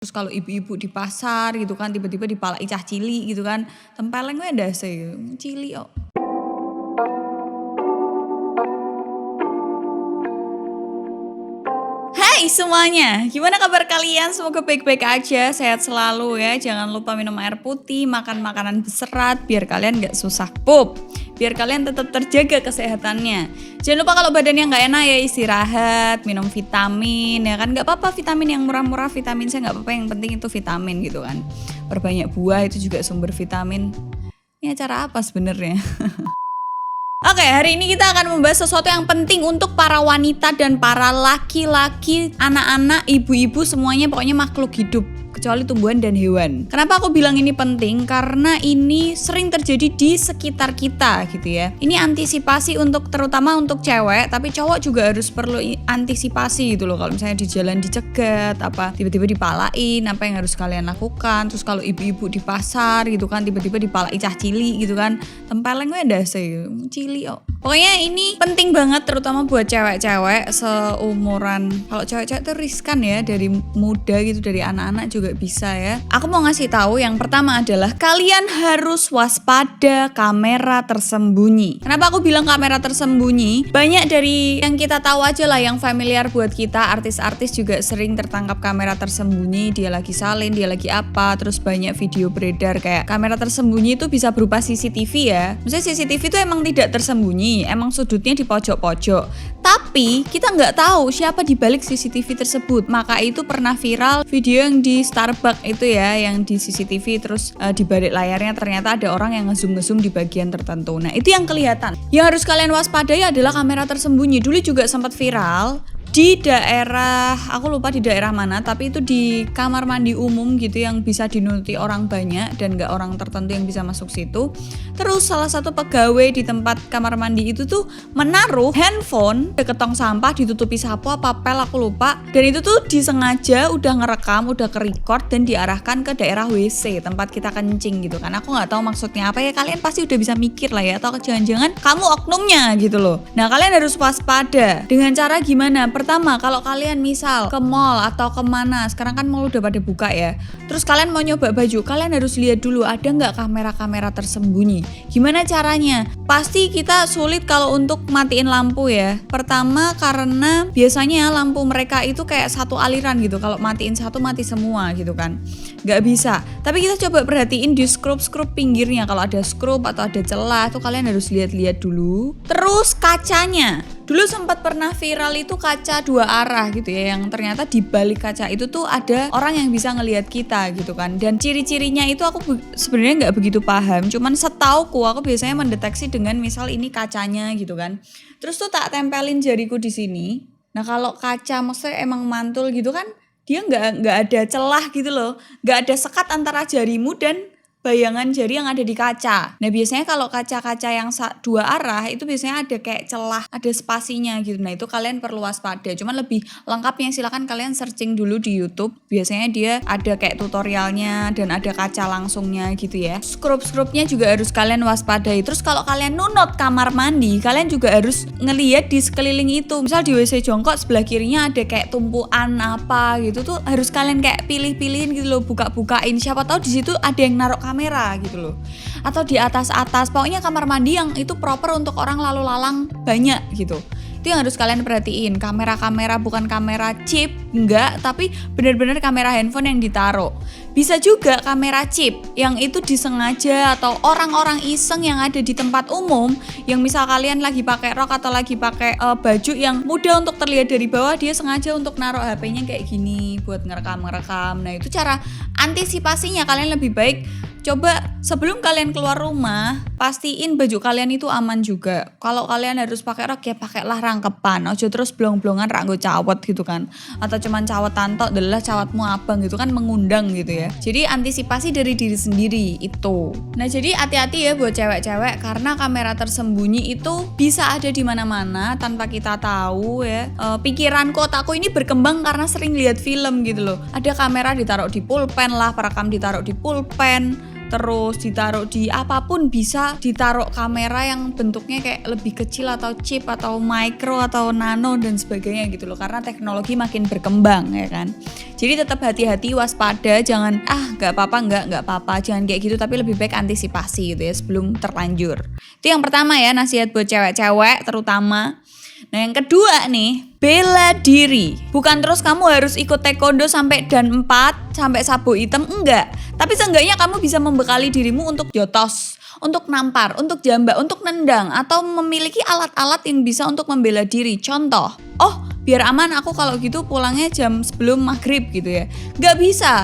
Terus kalau ibu-ibu di pasar gitu kan tiba-tiba dipalai cah cili gitu kan. Tempeleng gue ndase cili kok. Hai semuanya, gimana kabar kalian? Semoga baik-baik aja, sehat selalu ya. Jangan lupa minum air putih, makan makanan berserat biar kalian gak susah pup. Biar kalian tetap terjaga kesehatannya. Jangan lupa kalau badannya gak enak ya istirahat, minum vitamin ya kan. Gak apa-apa vitamin yang murah-murah, vitamin C gak apa-apa, yang penting itu vitamin gitu kan. Perbanyak buah itu juga sumber vitamin. Ini acara apa sebenarnya? Oke, hari ini kita akan membahas sesuatu yang penting untuk para wanita dan para laki-laki, anak-anak, ibu-ibu, semuanya pokoknya makhluk hidup. Kecuali tumbuhan dan hewan. Kenapa aku bilang ini penting? Karena ini sering terjadi di sekitar kita gitu ya. Ini antisipasi terutama untuk cewek, tapi cowok juga harus perlu antisipasi gitu loh. Kalau misalnya di jalan dicegat, tiba-tiba dipalain, apa yang harus kalian lakukan. Terus kalau ibu-ibu di pasar gitu kan tiba-tiba dipalai cah cili gitu kan. Tempeleng gue ndase cili kok. Pokoknya ini penting banget terutama buat cewek-cewek seumuran. Kalau cewek-cewek tuh riskan ya, dari muda gitu, dari anak-anak juga bisa ya. Aku mau ngasih tahu yang pertama adalah kalian harus waspada kamera tersembunyi. Kenapa aku bilang kamera tersembunyi? Banyak dari yang kita tahu aja lah, yang familiar buat kita, artis-artis juga sering tertangkap kamera tersembunyi, dia lagi salin, dia lagi apa, terus banyak video beredar kayak kamera tersembunyi itu bisa berupa CCTV ya. Maksudnya CCTV itu emang tidak tersembunyi, emang sudutnya di pojok-pojok. Tapi kita nggak tahu siapa di balik CCTV tersebut. Maka itu pernah viral video yang di Starbucks itu ya, yang di CCTV terus di balik layarnya ternyata ada orang yang ngezoom di bagian tertentu. Nah itu yang kelihatan. Yang harus kalian waspadai adalah kamera tersembunyi. Dulu juga sempat viral di daerah, aku lupa di daerah mana, tapi itu di kamar mandi umum gitu yang bisa dinuti orang banyak dan gak orang tertentu yang bisa masuk situ. Terus salah satu pegawai di tempat kamar mandi itu tuh menaruh handphone deket tong sampah, ditutupi sapu apa pel aku lupa, dan itu tuh disengaja udah ngerekam, udah ke-record dan diarahkan ke daerah WC tempat kita kencing gitu kan. Aku gak tahu maksudnya apa ya, kalian pasti udah bisa mikir lah ya, atau jangan-jangan kamu oknumnya gitu loh. Nah kalian harus waspada dengan cara gimana? Pertama, kalau kalian misal ke mall atau kemana, sekarang kan mall udah pada buka ya, terus kalian mau nyoba baju, kalian harus lihat dulu ada nggak kamera-kamera tersembunyi. Gimana caranya? Pasti kita sulit kalau untuk matiin lampu ya. Pertama karena biasanya lampu mereka itu kayak satu aliran gitu, kalau matiin satu mati semua gitu kan, nggak bisa. Tapi kita coba perhatiin di skrup pinggirnya, kalau ada skrup atau ada celah tuh kalian harus lihat-lihat dulu. Terus kacanya, dulu sempat pernah viral itu kaca dua arah gitu ya, yang ternyata di balik kaca itu tuh ada orang yang bisa ngelihat kita gitu kan. Dan ciri-cirinya itu aku sebenarnya nggak begitu paham, cuman setauku aku biasanya mendeteksi dengan misal ini kacanya gitu kan, terus tuh tak tempelin jariku di sini. Nah kalau kaca maksudnya emang mantul gitu kan, dia nggak ada celah gitu loh, nggak ada sekat antara jarimu dan bayangan jari yang ada di kaca. Nah biasanya kalau kaca-kaca yang dua arah itu biasanya ada kayak celah, ada spasinya gitu. Nah itu kalian perlu waspada. Cuman lebih lengkapnya silakan kalian searching dulu di YouTube. Biasanya dia ada kayak tutorialnya dan ada kaca langsungnya gitu ya. Skrup-skrupnya juga harus kalian waspadai. Terus kalau kalian nunut kamar mandi, kalian juga harus ngelihat di sekeliling itu. Misal di WC jongkok sebelah kirinya ada kayak tumpuan apa gitu tuh, harus kalian kayak pilih-pilihin gitu loh, buka-bukain. Siapa tahu di situ ada yang naruh kamera gitu loh, atau di atas pokoknya kamar mandi yang itu proper untuk orang lalu lalang banyak gitu. Itu yang harus kalian perhatiin. Kamera bukan kamera chip, enggak, tapi benar-benar kamera handphone yang ditaruh. Bisa juga kamera chip yang itu disengaja, atau orang-orang iseng yang ada di tempat umum, yang misal kalian lagi pakai rok atau lagi pakai baju yang mudah untuk terlihat dari bawah, dia sengaja untuk naruh HP-nya kayak gini buat ngerekam. Nah itu cara antisipasinya. Kalian lebih baik coba sebelum kalian keluar rumah, pastiin baju kalian itu aman juga. Kalau kalian harus pakai rok ya pakailah rangkepan, ojo terus blong-blongan ranggo cawet gitu kan, atau cuman cawetan tok adalah cawatmu abang gitu kan, mengundang gitu ya. Jadi antisipasi dari diri sendiri itu. Nah jadi hati-hati ya buat cewek-cewek, karena kamera tersembunyi itu bisa ada di mana-mana tanpa kita tahu ya. Pikiranku, otakku ini berkembang karena sering lihat film gitu loh. Ada kamera ditaruh di pulpen lah, perekam ditaruh di pulpen, terus ditaruh di apapun, bisa ditaruh kamera yang bentuknya kayak lebih kecil atau chip atau micro atau nano dan sebagainya gitu loh, karena teknologi makin berkembang ya kan. Jadi tetap hati-hati, waspada, jangan nggak apa-apa, jangan kayak gitu, tapi lebih baik antisipasi gitu ya sebelum terlanjur. Itu yang pertama ya, nasihat buat cewek-cewek terutama. Nah yang kedua nih, bela diri. Bukan terus kamu harus ikut taekwondo sampai dan 4, sampai sabuk hitam, enggak. Tapi seenggaknya kamu bisa membekali dirimu untuk jotos, untuk nampar, untuk jambak, untuk nendang, atau memiliki alat-alat yang bisa untuk membela diri. Contoh, biar aman aku kalau gitu pulangnya jam sebelum maghrib gitu ya. Nggak bisa.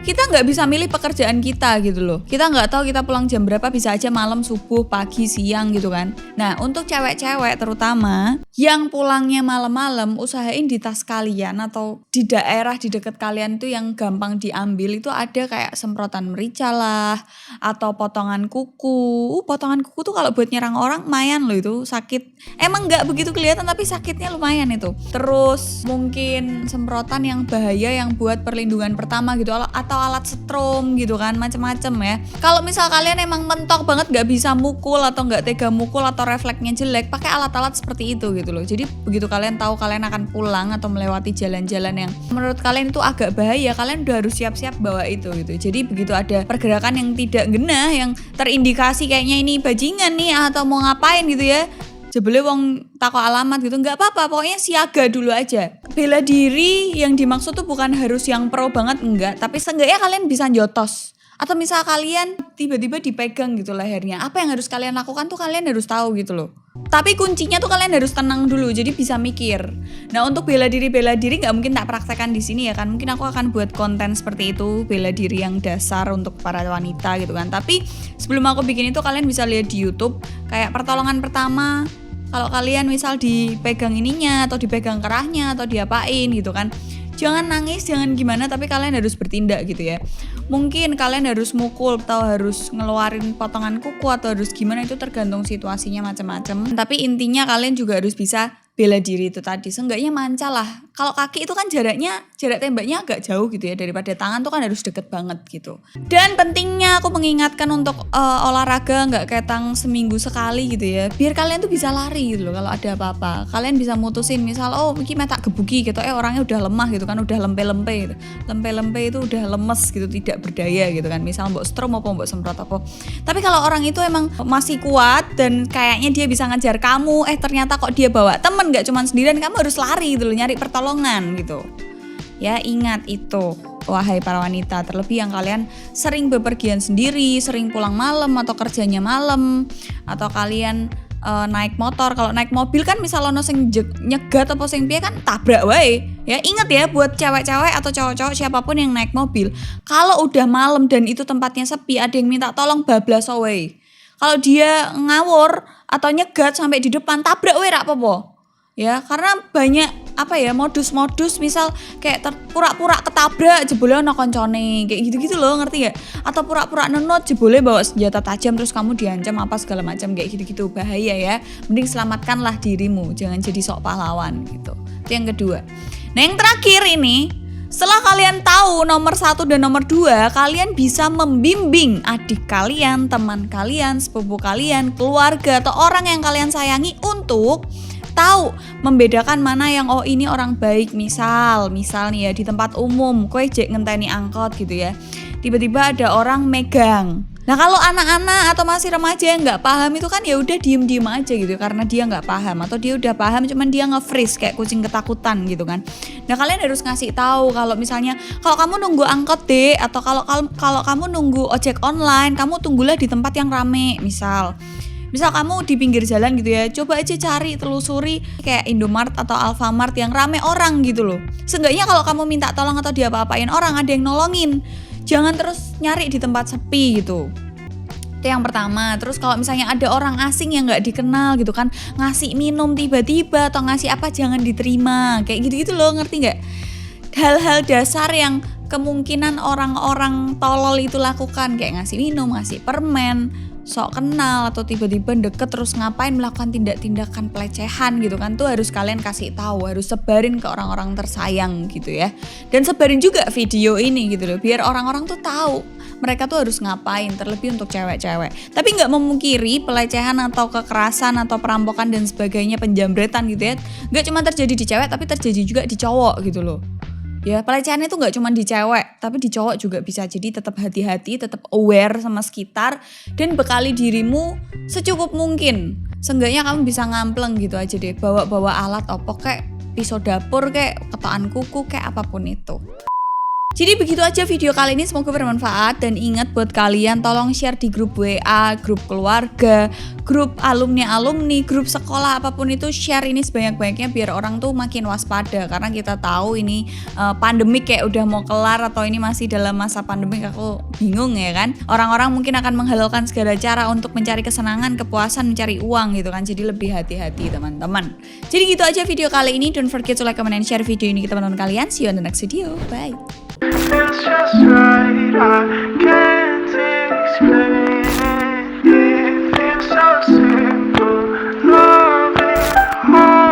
Kita nggak bisa milih pekerjaan kita gitu loh. Kita nggak tahu kita pulang jam berapa, bisa aja malam, subuh, pagi, siang gitu kan. Nah untuk cewek-cewek terutama yang pulangnya malam-malam, usahain di tas kalian atau di daerah di dekat kalian itu yang gampang diambil itu ada kayak semprotan merica lah, atau potongan kuku. Potongan kuku tuh kalau buat nyerang orang lumayan loh, itu sakit. Emang nggak begitu kelihatan tapi sakitnya lumayan itu. Terus mungkin semprotan yang bahaya yang buat perlindungan pertama gitu, atau alat setrum gitu kan, macem-macem ya. Kalau misal kalian emang mentok banget gak bisa mukul atau gak tega mukul atau refleksnya jelek, pakai alat-alat seperti itu gitu loh. Jadi begitu kalian tahu kalian akan pulang atau melewati jalan-jalan yang menurut kalian itu agak bahaya, kalian udah harus siap-siap bawa itu gitu. Jadi begitu ada pergerakan yang tidak genah, yang terindikasi kayaknya ini bajingan nih atau mau ngapain gitu ya, jebule wong takut alamat gitu, nggak apa-apa, pokoknya siaga dulu aja. Bela diri yang dimaksud tuh bukan harus yang pro banget, enggak, tapi seenggaknya kalian bisa jotos. Atau misal kalian tiba-tiba dipegang gitu lehernya, apa yang harus kalian lakukan tuh kalian harus tahu gitu loh. Tapi kuncinya tuh kalian harus tenang dulu, jadi bisa mikir. Nah untuk bela diri nggak mungkin tak praktekkan di sini ya kan. Mungkin aku akan buat konten seperti itu, bela diri yang dasar untuk para wanita gitu kan. Tapi sebelum aku bikin itu kalian bisa lihat di YouTube kayak pertolongan pertama. Kalau kalian misal dipegang ininya atau dipegang kerahnya atau diapain gitu kan, jangan nangis, jangan gimana, tapi kalian harus bertindak gitu ya. Mungkin kalian harus mukul atau harus ngeluarin potongan kuku atau harus gimana, itu tergantung situasinya macam-macam. Tapi intinya kalian juga harus bisa bela diri itu tadi. Seenggaknya manca lah. Kalau kaki itu kan jarak tembaknya agak jauh gitu ya, daripada tangan tuh kan harus deket banget gitu. Dan pentingnya aku mengingatkan untuk olahraga nggak ketang seminggu sekali gitu ya, biar kalian tuh bisa lari gitu loh. Kalau ada apa-apa kalian bisa mutusin, misal iki tak gebuki gitu, orangnya udah lemah gitu kan, udah lempe-lempe gitu. Lempe-lempe itu udah lemes gitu, tidak berdaya gitu kan, misal mbok strom apa mbok semprot apa. Tapi kalau orang itu emang masih kuat dan kayaknya dia bisa ngejar kamu, ternyata kok dia bawa temen, nggak cuma sendirian, kamu harus lari gitu loh, nyari pertolongan gitu ya. Ingat itu wahai para wanita, terlebih yang kalian sering bepergian sendiri, sering pulang malam atau kerjanya malam, atau kalian naik motor. Kalau naik mobil kan misal ono sing nyegat apa sing piye kan tabrak wae. Ya ingat ya buat cewek-cewek atau cowok-cowok siapapun yang naik mobil, kalau udah malam dan itu tempatnya sepi, ada yang minta tolong, bablas wae. Kalau dia ngawur atau nyegat sampai di depan, tabrak wae rak apa-apa. Ya, karena banyak modus-modus, misal kayak pura-pura ketabrak jebule ono koncone, kayak gitu-gitu loh, ngerti gak? Atau pura-pura nenot jebule bawa senjata tajam terus kamu diancam apa segala macam, kayak gitu-gitu, bahaya ya. Mending selamatkanlah dirimu, jangan jadi sok pahlawan gitu. Itu yang kedua. Nah yang terakhir ini, setelah kalian tahu nomor 1 dan nomor 2, kalian bisa membimbing adik kalian, teman kalian, sepupu kalian, keluarga atau orang yang kalian sayangi untuk tahu membedakan mana yang ini orang baik. Misal nih ya, di tempat umum kowe jek ngenteni angkot gitu ya, tiba-tiba ada orang megang. Nah kalau anak-anak atau masih remaja yang nggak paham itu kan ya udah diem aja gitu, karena dia nggak paham atau dia udah paham cuman dia nge-freeze kayak kucing ketakutan gitu kan. Nah kalian harus ngasih tahu kalau misalnya kalau kamu nunggu angkot deh, atau kalau kamu nunggu ojek online, kamu tunggulah di tempat yang rame. Misal kamu di pinggir jalan gitu ya, coba aja cari, telusuri kayak Indomart atau Alfamart yang rame orang gitu loh. Seenggaknya kalau kamu minta tolong atau diapa-apain orang, ada yang nolongin. Jangan terus nyari di tempat sepi gitu. Itu yang pertama. Terus kalau misalnya ada orang asing yang gak dikenal gitu kan, ngasih minum tiba-tiba atau ngasih apa, jangan diterima. Kayak gitu-gitu loh, ngerti gak? Hal-hal dasar yang kemungkinan orang-orang tolol itu lakukan, kayak ngasih minum, ngasih permen, sok kenal, atau tiba-tiba deket terus ngapain melakukan tindak-tindakan pelecehan gitu kan, tuh harus kalian kasih tahu, harus sebarin ke orang-orang tersayang gitu ya. Dan sebarin juga video ini gitu loh, biar orang-orang tuh tahu mereka tuh harus ngapain, terlebih untuk cewek-cewek. Tapi nggak memungkiri pelecehan atau kekerasan atau perampokan dan sebagainya, penjambretan gitu ya, nggak cuma terjadi di cewek tapi terjadi juga di cowok gitu loh. Ya, pelecehannya itu nggak cuma di cewek, tapi di cowok juga bisa. Jadi tetap hati-hati, tetap aware sama sekitar, dan bekali dirimu secukup mungkin. Seenggaknya kamu bisa ngampleng gitu aja deh, bawa alat opo kayak pisau dapur kayak ketaan kuku kayak apapun itu. Jadi begitu aja video kali ini, semoga bermanfaat. Dan ingat buat kalian, tolong share di grup WA, grup keluarga, grup alumni, grup sekolah, apapun itu, share ini sebanyak-banyaknya biar orang tuh makin waspada. Karena kita tahu ini pandemik kayak udah mau kelar atau ini masih dalam masa pandemik, aku bingung ya kan. Orang-orang mungkin akan menghalalkan segala cara untuk mencari kesenangan, kepuasan, mencari uang gitu kan. Jadi lebih hati-hati teman-teman. Jadi gitu aja video kali ini. Don't forget to like, comment, and share video ini ke teman-teman kalian. See you on the next video. Bye. It's just right, I can't explain.